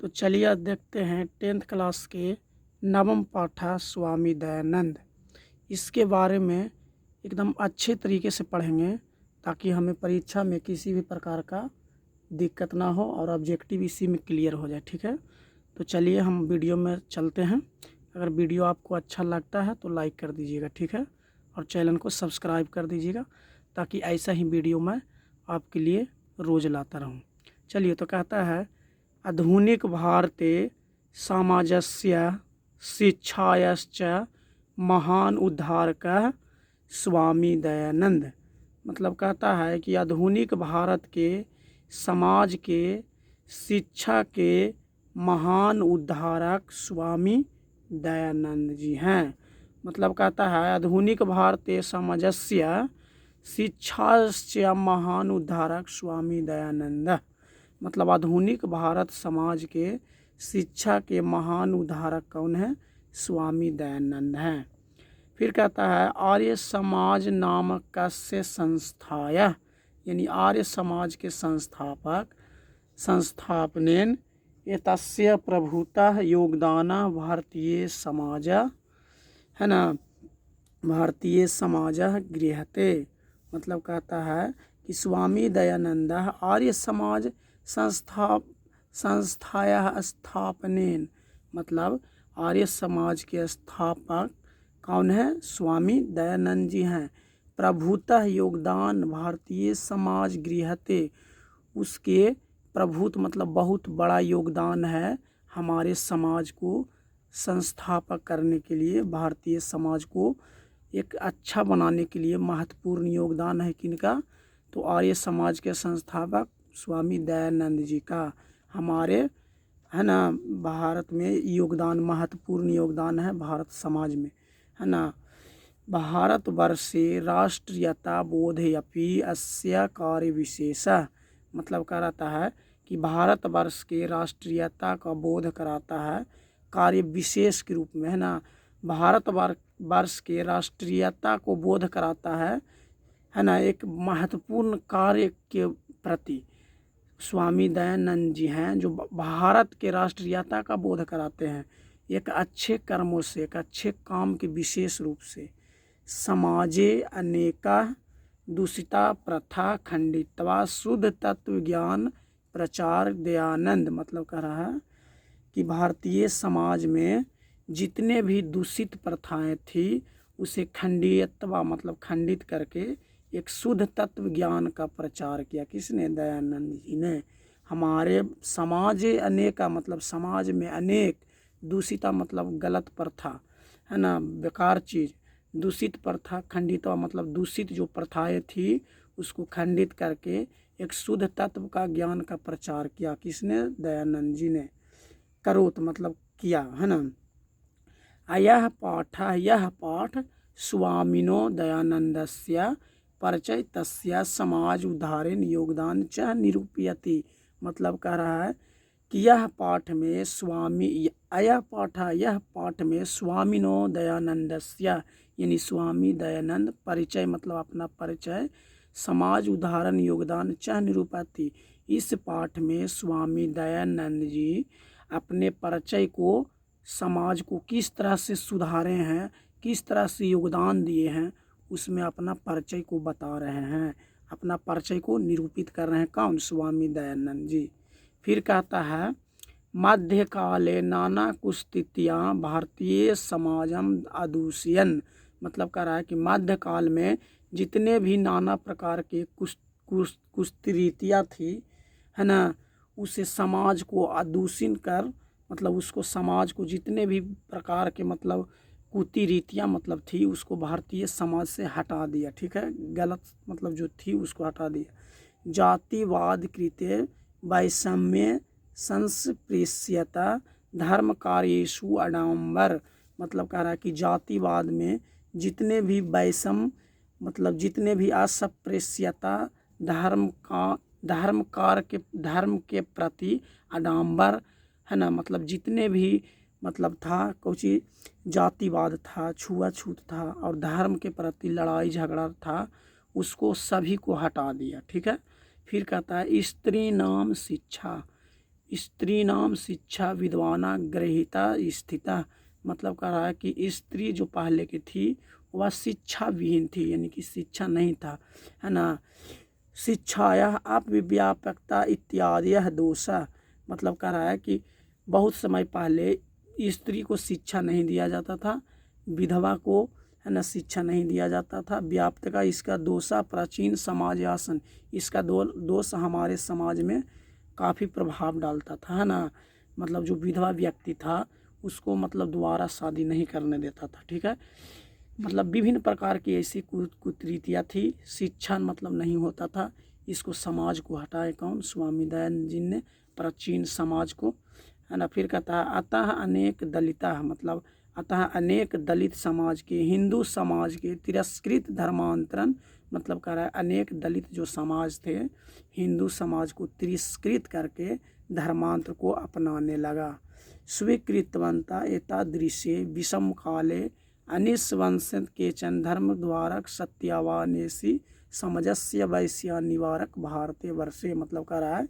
तो चलिए आज देखते हैं 10th क्लास के नवम पाठा स्वामी दयानंद। इसके बारे में एकदम अच्छे तरीके से पढ़ेंगे ताकि हमें परीक्षा में किसी भी प्रकार का दिक्कत ना हो और ऑब्जेक्टिव इसी में क्लियर हो जाए। ठीक है, तो चलिए हम वीडियो में चलते हैं। अगर वीडियो आपको अच्छा लगता है तो लाइक कर दीजिएगा, ठीक है, और चैनल को सब्सक्राइब कर दीजिएगा ताकि ऐसा ही वीडियो मैं आपके लिए रोज़ लाता रहूं। चलिए, तो कहता है आधुनिक भारते समाजस्य शिक्षायश्च महान उद्धारकः स्वामी दयानंद। मतलब कहता है कि आधुनिक भारत के समाज के शिक्षा के महान उद्धारक स्वामी दयानंद जी हैं। मतलब कहता है आधुनिक भारतीय समाजस्य शिक्षास्य महान उद्धारक स्वामी दयानंद। मतलब आधुनिक भारत समाज के शिक्षा के महान उद्धारक कौन है? स्वामी दयानंद हैं। फिर कहता है आर्य समाज नामक कस्य संस्थाय, यानी आर्य समाज के संस्थापनेन एतस्य प्रभुतः योगदान भारतीय समाज, है ना, भारतीय समाज गृहते। मतलब कहता है कि स्वामी दयानंद आर्य समाज संस्थाया स्थापनेन, मतलब आर्य समाज के स्थापक कौन है? स्वामी दयानंद जी हैं। प्रभुतः योगदान भारतीय समाज गृहते, उसके प्रभुत्व मतलब बहुत बड़ा योगदान है हमारे समाज को संस्थापक करने के लिए, भारतीय समाज को एक अच्छा बनाने के लिए महत्वपूर्ण योगदान है किनका? तो आर्य समाज के संस्थापक स्वामी दयानंद जी का हमारे, है ना, भारत में योगदान, महत्वपूर्ण योगदान है भारत समाज में, है ना। भारतवर्षे राष्ट्रीयता बोधयपि अस्य कार्य विशेषः। मतलब कराता है कि भारतवर्ष के राष्ट्रीयता का बोध कराता है कार्य विशेष के रूप में, है ना। भारतवर्ष के राष्ट्रीयता को बोध कराता है ना, एक महत्वपूर्ण कार्य के प्रति स्वामी दयानंद जी हैं जो भारत के राष्ट्रीयता का बोध कराते हैं एक अच्छे कर्मों से, एक अच्छे काम के विशेष रूप से। समाजे अनेका दूषिता प्रथा खंडित्वा शुद्ध तत्व ज्ञान प्रचार दयानंद। मतलब कह रहा है कि भारतीय समाज में जितने भी दूषित प्रथाएं थी उसे खंडित्वा मतलब खंडित करके एक शुद्ध तत्व ज्ञान का प्रचार किया। किसने? दयानंद जी ने। हमारे समाज अनेका मतलब समाज में अनेक, दूषिता मतलब गलत प्रथा, है ना, बेकार चीज़, दूषित प्रथा खंडित मतलब दूषित जो प्रथाएं थी उसको खंडित करके एक शुद्ध तत्व का ज्ञान का प्रचार किया। किसने? दयानंद जी ने। करोत मतलब किया, है ना। यह पाठ स्वामिनो दयानंदस्य परिचय तस्य समाज उद्धारेण योगदान च निरूपयति। मतलब कह रहा है कि यह पाठ में स्वामिनो दयानंदस्य, यानी स्वामी दयानंद परिचय मतलब अपना परिचय, समाज उदाहरण योगदान च निरूपयति। इस पाठ में स्वामी दयानंद जी अपने परिचय को, समाज को किस तरह से सुधारे हैं, किस तरह से योगदान दिए हैं, उसमें अपना परिचय को बता रहे हैं, अपना परिचय को निरूपित कर रहे हैं। कौन? स्वामी दयानंद जी। फिर कहता है मध्यकाले नाना कुस्थितियाँ भारतीय समाजम अदूषयन। मतलब कह रहा है कि मध्यकाल में जितने भी नाना प्रकार के कुस्तिरीतियाँ थी, है ना, उसे समाज को अदूषित कर, मतलब उसको समाज को जितने भी प्रकार के मतलब कुरीतियाँ मतलब थी उसको भारतीय समाज से हटा दिया। ठीक है, गलत मतलब जो थी उसको हटा दिया। जातिवाद कृते वैषम्य संस्पृश्यता धर्म कार्येषु आडंबर। मतलब कह रहा है कि जातिवाद में जितने भी वैषम मतलब जितने भी अस्पृश्यता, धर्म के प्रति आडंबर, है ना, मतलब जितने भी मतलब था कुछ जातिवाद था, छुआछूत था और धर्म के प्रति लड़ाई झगड़ा था, उसको सभी को हटा दिया। ठीक है। फिर कहता है स्त्री नाम शिक्षा, स्त्रीणाम शिक्षा विद्वाना गृहीता स्थिता, मतलब कह रहा है कि स्त्री जो पहले की थी वह शिक्षा विहीन थी, यानी कि शिक्षा नहीं था, है ना। शिक्षाया अव्यापकता इत्यादि दोषा, मतलब कह रहा है कि बहुत समय पहले स्त्री को शिक्षा नहीं दिया जाता था, विधवा को, है ना, शिक्षा नहीं दिया जाता था। व्याप्त का इसका दोषा प्राचीन समाज आसन, इसका दोष हमारे समाज में काफ़ी प्रभाव डालता था, है ना। मतलब जो विधवा व्यक्ति था उसको मतलब दोबारा शादी नहीं करने देता था, ठीक है। मतलब विभिन्न प्रकार की ऐसी कुरीतियाँ थी, शिक्षा मतलब नहीं होता था। इसको समाज को हटाए कौन? स्वामी दयानंद जी ने प्राचीन समाज को, है ना। फिर कहता है अतः अनेक दलिता, मतलब अतः अनेक दलित समाज के, हिंदू समाज के तिरस्कृत धर्मांतरण, मतलब कह रहा है अनेक दलित जो समाज थे हिंदू समाज को तिरस्कृत करके धर्मांतर को अपनाने लगा। स्वीकृतवंता एतादृशे विषम काले अनिस्वंसित केचन धर्म द्वारक सत्यावानेसी समजस्य वैश्य निवारक भारतीय वर्षे, मतलब कह रहा है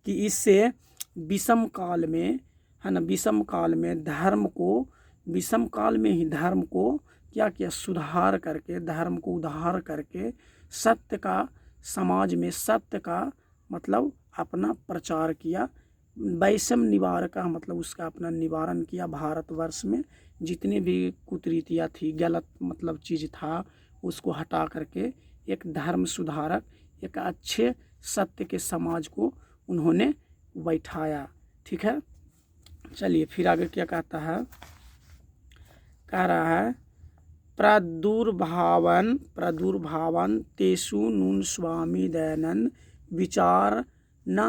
कि इससे विषम काल में, है ना, विषम काल में धर्म को, विषम काल में ही धर्म को क्या किया? सुधार करके, धर्म को उद्धार करके सत्य का, समाज में सत्य का मतलब अपना प्रचार किया। वैषम्य निवारक का मतलब उसका अपना निवारण किया। भारतवर्ष में जितनी भी कुरीतियाँ थी, गलत मतलब चीज़ था, उसको हटा करके एक धर्म सुधारक, एक अच्छे सत्य के समाज को उन्होंने बैठाया, ठीक है। चलिए फिर आगे क्या कहता है, कह रहा है प्रादुर्भावन तेषु नून स्वामी दयानंद विचार न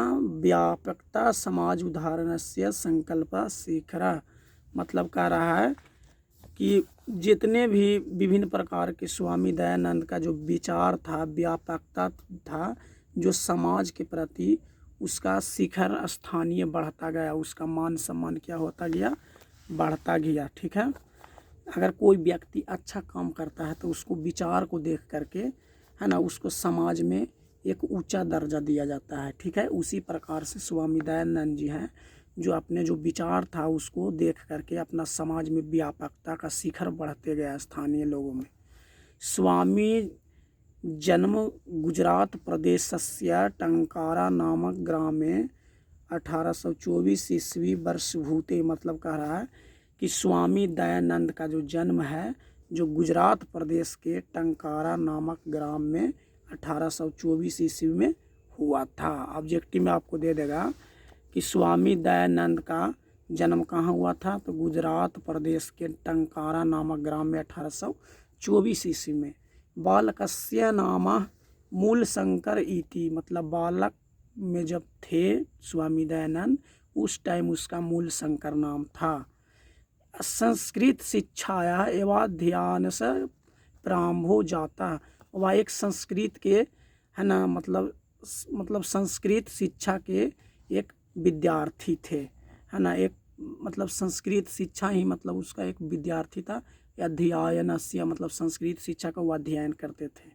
व्यापकता समाज उदाहरणस्य संकल्प शिखरा, मतलब कह रहा है कि जितने भी विभिन्न प्रकार के स्वामी दयानंद का जो विचार था, व्यापकता था, जो समाज के प्रति उसका शिखर स्थानीय बढ़ता गया, उसका मान सम्मान क्या होता गया? बढ़ता गया, ठीक है। अगर कोई व्यक्ति अच्छा काम करता है तो उसको विचार को देख करके, है ना, उसको समाज में एक ऊंचा दर्जा दिया जाता है, ठीक है। उसी प्रकार से स्वामी दयानंद जी हैं जो अपने जो विचार था उसको देख करके अपना समाज में व्यापकता का शिखर बढ़ते गया स्थानीय लोगों में। स्वामी जन्म गुजरात प्रदेशस्य टंकारा नामक ग्रामे 1824 ईस्वी वर्षभूते, मतलब कह रहा है कि स्वामी दयानंद का जो जन्म है जो गुजरात प्रदेश के टंकारा नामक ग्राम में 1824 ईस्वी में हुआ था। ऑब्जेक्टिव में आपको दे देगा कि स्वामी दयानंद का जन्म कहाँ हुआ था, तो गुजरात प्रदेश के टंकारा नामक ग्राम में 1824 ईस्वी में। बालकस्य नाम मूल शंकर इति, मतलब बालक में जब थे स्वामी दयानंद उस टाइम उसका मूल शंकर नाम था। संस्कृत शिक्षाया एवं ध्यान से प्रारंभो जाता, वह एक संस्कृत के, है ना, मतलब संस्कृत शिक्षा के एक विद्यार्थी थे, है ना। एक मतलब संस्कृत शिक्षा ही मतलब उसका एक विद्यार्थी था। अध्ययनस्य मतलब संस्कृत शिक्षा का वो अध्ययन करते थे।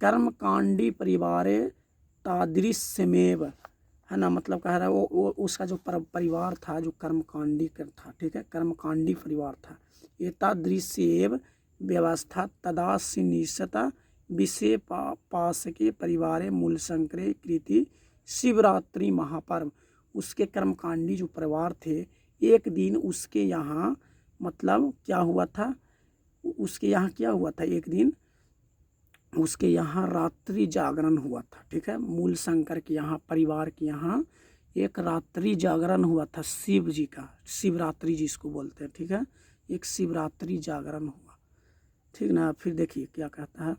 कर्मकांडी परिवारे तादृश्यमेव, है ना, मतलब कह रहा है वो उसका जो परिवार था जो कर्मकांडी कर था, ठीक है, कर्मकांडी परिवार था। एतादृश्येव व्यवस्था तदास्य निश्चता विषय पास के परिवारे मूल संक्रे कृति शिवरात्रि महापर्व, उसके कर्मकांडी जो परिवार थे, एक दिन उसके यहाँ मतलब क्या हुआ था, उसके यहाँ क्या हुआ था, एक दिन उसके यहाँ रात्रि जागरण हुआ था, ठीक है। मूल शंकर के यहाँ, परिवार के यहाँ एक रात्रि जागरण हुआ था शिव जी का, शिवरात्रि जिसको बोलते हैं, ठीक है। एक शिवरात्रि जागरण हुआ, ठीक ना। फिर देखिए क्या कहता है,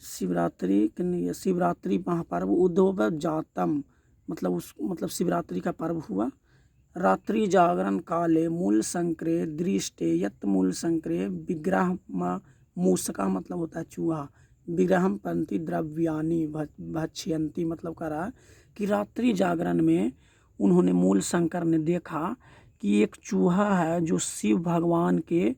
शिवरात्रि महापर्व उद्भव जातम, मतलब शिवरात्रि का पर्व हुआ। रात्रि जागरण काले मूल संक्रे दृष्टे यत मूल संक्रे विग्रह मूसका, मतलब होता है चूहा, विग्रहम पंथी द्रव्यानि भक्ष्यंती, मतलब कह रहा है कि रात्रि जागरण में उन्होंने, मूल शंकर ने देखा कि एक चूहा है जो शिव भगवान के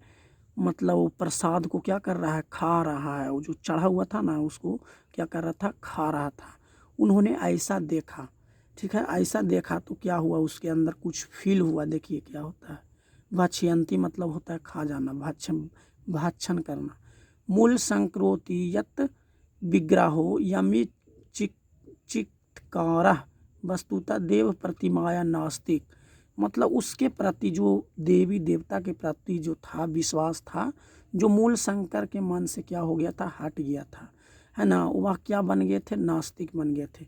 मतलब प्रसाद को क्या कर रहा है, खा रहा है। वो जो चढ़ा हुआ था ना उसको क्या कर रहा था, खा रहा था। उन्होंने ऐसा देखा, ठीक है। ऐसा देखा तो क्या हुआ, उसके अंदर कुछ फील हुआ। देखिए क्या होता है। भक्ष्यंती मतलब होता है खा जाना, भक्षण करना। मूल संक्रोति यत विग्रहो यमी चिक चित्कारः वस्तुतः देव प्रतिमाया नास्तिक। मतलब उसके प्रति जो देवी देवता के प्रति जो था विश्वास था, जो मूल शंकर के मन से क्या हो गया था, हट गया था, है ना। वह क्या बन गए थे, नास्तिक बन गए थे।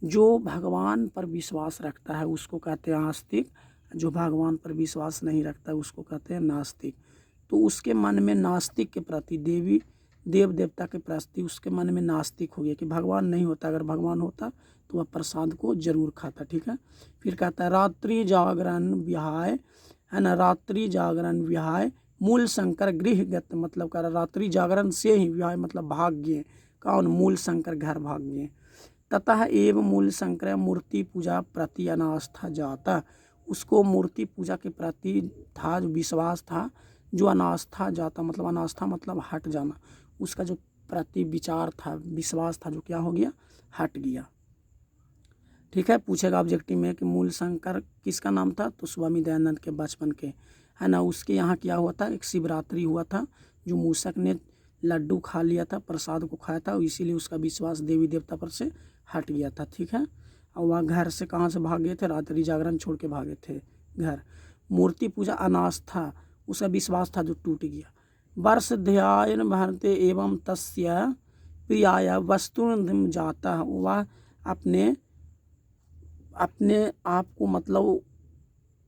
जो भगवान पर विश्वास रखता है उसको कहते हैं आस्तिक, जो भगवान पर विश्वास नहीं रखता है उसको कहते हैं नास्तिक। तो उसके मन में नास्तिक के प्रति, देवी देव देवता के प्रति उसके मन में नास्तिक हो गया कि भगवान नहीं होता। अगर भगवान होता तो वह प्रसाद को जरूर खाता, ठीक है। फिर कहता है रात्रि जागरण विहाय, है ना, रात्रि जागरण विहाय मूल शंकर गृहगत, मतलब कह रहा रात्रि जागरण से ही विहाय मतलब भाग गए। कौन, मूल शंकर घर भाग गए। ततः एवं मूल शंकर मूर्ति पूजा प्रति अनास्था जाता, उसको मूर्ति पूजा के प्रति था जो विश्वास था, जो अनास्था जाता मतलब अनास्था मतलब हट जाना, उसका जो प्रति विचार था, विश्वास था, जो क्या हो गया, हट गया। ठीक है। पूछेगा ऑब्जेक्टिव में कि मूल शंकर किसका नाम था, तो स्वामी दयानंद के बचपन के, है ना। उसके यहाँ क्या हुआ था, एक शिवरात्रि हुआ था, जो मूषक ने लड्डू खा लिया था, प्रसाद को खाया था, इसीलिए उसका विश्वास देवी देवता पर से हट गया था, ठीक है। और वह घर से कहाँ से भाग गए थे, रात्रि जागरण छोड़ के भागे थे घर। मूर्ति पूजा अनास्था, उसका विश्वास था जो टूट गया। वर्ष ध्यान भरते एवं तस्य प्रियाय वस्तु जाता, वह अपने आप को मतलब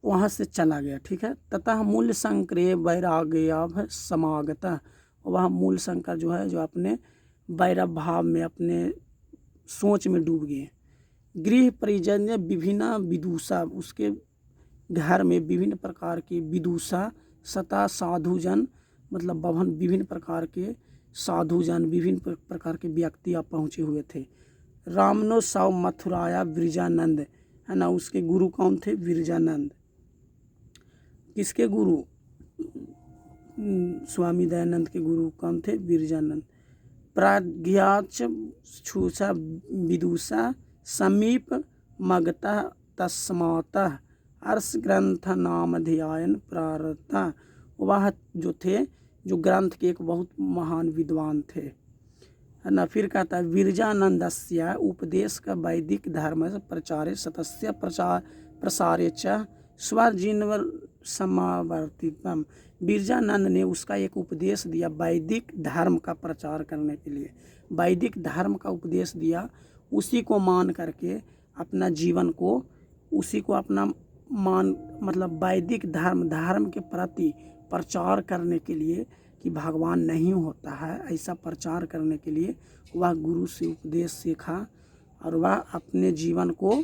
वहाँ से चला गया, ठीक है। ततः मूल शंकरे वैराग्य समागतः, वह मूल शंकर जो है जो अपने वैरव भाव में, अपने सोच में डूब गए। गृह परिजन्य विभिन्न विदुषा, उसके घर में विभिन्न प्रकार के विदुषा सता साधुजन, मतलब भवन विभिन्न प्रकार के साधुजन, विभिन्न प्रकार के व्यक्ति आप पहुँचे हुए थे। रामनो साव मथुराया विरजानंद, है ना, उसके गुरु कौन थे, विरजानंद। किसके गुरु, स्वामी दयानंद के गुरु कौन थे, विरजानंद। प्राज्ञाच छूषा विदुषा समीप मगता तस्मातः अर्ष ग्रंथ नाम ध्यान प्रारता, वह जो थे जो ग्रंथ के एक बहुत महान विद्वान थे, है ना। फिर कहता है विरजानंदस्य उपदेश का वैदिक धर्म प्रचारे सतस्य प्रसारे च स्वजिन्वर समावर्तितम, विरजानंद ने उसका एक उपदेश दिया वैदिक धर्म का प्रचार करने के लिए, वैदिक धर्म का उपदेश दिया, उसी को मान करके अपना जीवन को, उसी को अपना मान मतलब वैदिक धर्म के प्रति प्रचार करने के लिए कि भगवान नहीं होता है, ऐसा प्रचार करने के लिए वह गुरु से उपदेश सीखा और वह अपने जीवन को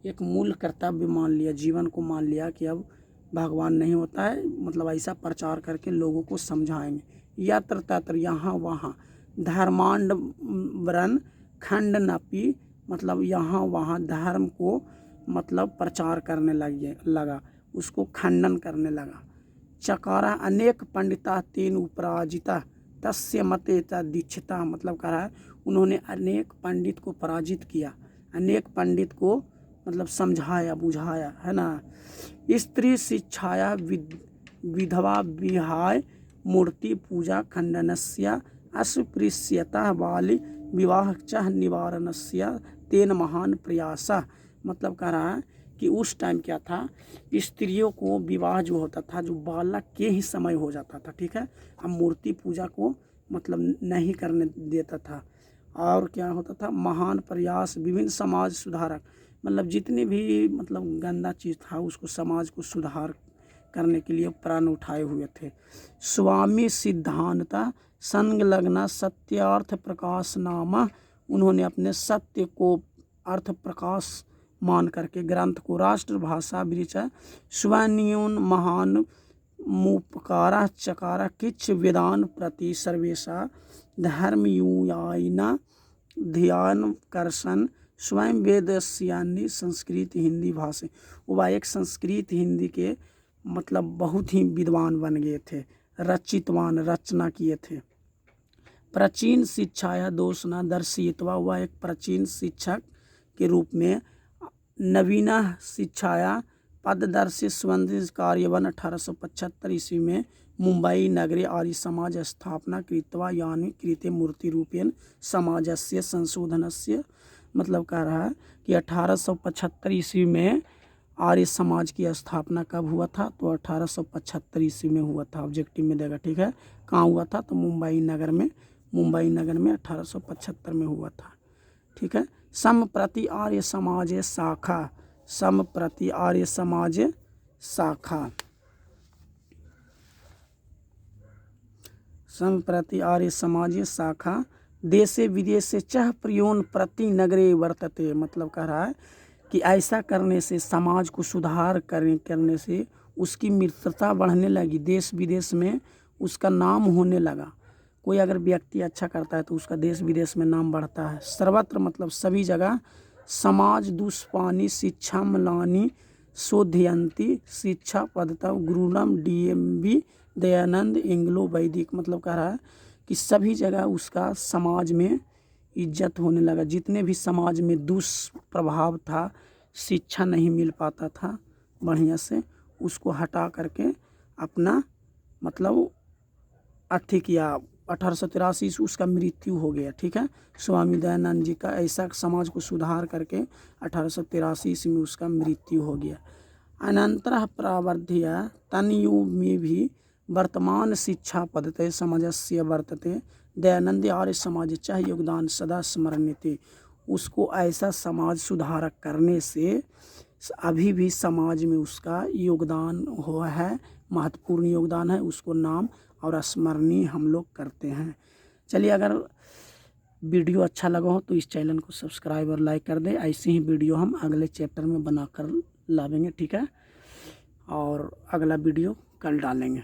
एक मूल कर्तव्य मान लिया, जीवन को मान लिया कि अब भगवान नहीं होता है, मतलब ऐसा प्रचार करके लोगों को समझाएंगे। यत्र तत्र यहाँ वहाँ धर्मांड व्रन खंड नपी, मतलब यहाँ वहाँ धर्म को मतलब प्रचार करने लगा, उसको खंडन करने लगा। चकारा अनेक पंडिता तेन उपराजिता तस्य मते दीक्षिता, मतलब कह रहा है उन्होंने अनेक पंडित को पराजित किया, अनेक पंडित को मतलब समझाया बुझाया, है ना। स्त्री शिक्षाया विधवा विहाय मूर्ति पूजा खंडनस्य अस्पृश्यता वाली विवाह च निवारणस्य तेन महान प्रयासा, मतलब कह रहा है कि उस टाइम क्या था, स्त्रियों को विवाह जो होता था जो बालक के ही समय हो जाता था, ठीक है। हम मूर्ति पूजा को मतलब नहीं करने देता था। और क्या होता था, महान प्रयास विभिन्न समाज सुधारक, मतलब जितनी भी मतलब गंदा चीज़ था उसको समाज को सुधार करने के लिए प्राण उठाए हुए थे। स्वामी सिद्धांता संलग्न सत्यार्थ प्रकाश नामा, उन्होंने अपने सत्य को अर्थ प्रकाश मान करके ग्रंथ को राष्ट्रभाषा विरिचा स्वन्यून महान मुपकारा चकारा किच वेदान प्रति सर्वेशा धर्मयुयायना ध्यान कर्षण स्वयं वेदस्यान्य संस्कृत हिंदी भाषा, वह एक संस्कृत हिंदी के मतलब बहुत ही विद्वान बन गए थे, रचितवान रचना किए थे। प्राचीन शिक्षाया दोष न दर्शितवा, वह एक प्राचीन शिक्षक के रूप में नवीनः शिक्षाया पददर्शी सुवंदित कार्यवन 1875 ईस्वी में मुंबई नगरे आर्य समाज स्थापना कृत्वा यानी कृते मूर्ति रूपेण समाजस्य संशोधनस्य। मतलब कह रहा है कि 1875 ईस्वी में आर्य समाज की स्थापना कब हुआ था, तो 1875 ईस्वी में हुआ था। ऑब्जेक्टिव में देगा, ठीक है। कहाँ हुआ था, तो मुंबई नगर में 1875 में हुआ था, ठीक है। समप्रति आर्य समाज शाखा, समप्रति आर्य समाज शाखा, संप्रति आर्य समाज शाखा देशे विदेशे चह प्रयोन प्रति नगरे वर्तते। मतलब कह रहा है कि ऐसा करने से समाज को सुधार करने से उसकी मित्रता बढ़ने लगी, देश विदेश में उसका नाम होने लगा। कोई अगर व्यक्ति अच्छा करता है तो उसका देश विदेश में नाम बढ़ता है। सर्वत्र मतलब सभी जगह समाज दुष्पानी शिक्षा मलानी शोधयंती शिक्षा पद्धतव गुरुनम DMB दयानंद इंग्लो वैदिक। मतलब कह रहा है कि सभी जगह उसका समाज में इज्जत होने लगा। जितने भी समाज में दुष्प्रभाव था, शिक्षा नहीं मिल पाता था बढ़िया से, उसको हटा करके अपना मतलब अथी किया। 1883 से उसका मृत्यु हो गया, ठीक है। स्वामी दयानंद जी का ऐसा समाज को सुधार करके 1883 ईस्वी में उसका मृत्यु हो गया। अनंतर प्रावर्ध्य तनयु में भी वर्तमान शिक्षा पद्धति समाजस्य वर्तते दयानंद आर्य समाज चाहे योगदान सदा स्मरणीयते। उसको ऐसा समाज सुधारक करने से अभी भी समाज में उसका योगदान हुआ है, महत्वपूर्ण योगदान है, उसको नाम और स्मरणीय हम लोग करते हैं। चलिए, अगर वीडियो अच्छा लगा हो तो इस चैनल को सब्सक्राइब और लाइक कर दें। ऐसे ही वीडियो हम अगले चैप्टर में बनाकर लावेंगे, ठीक है। और अगला वीडियो कल डालेंगे।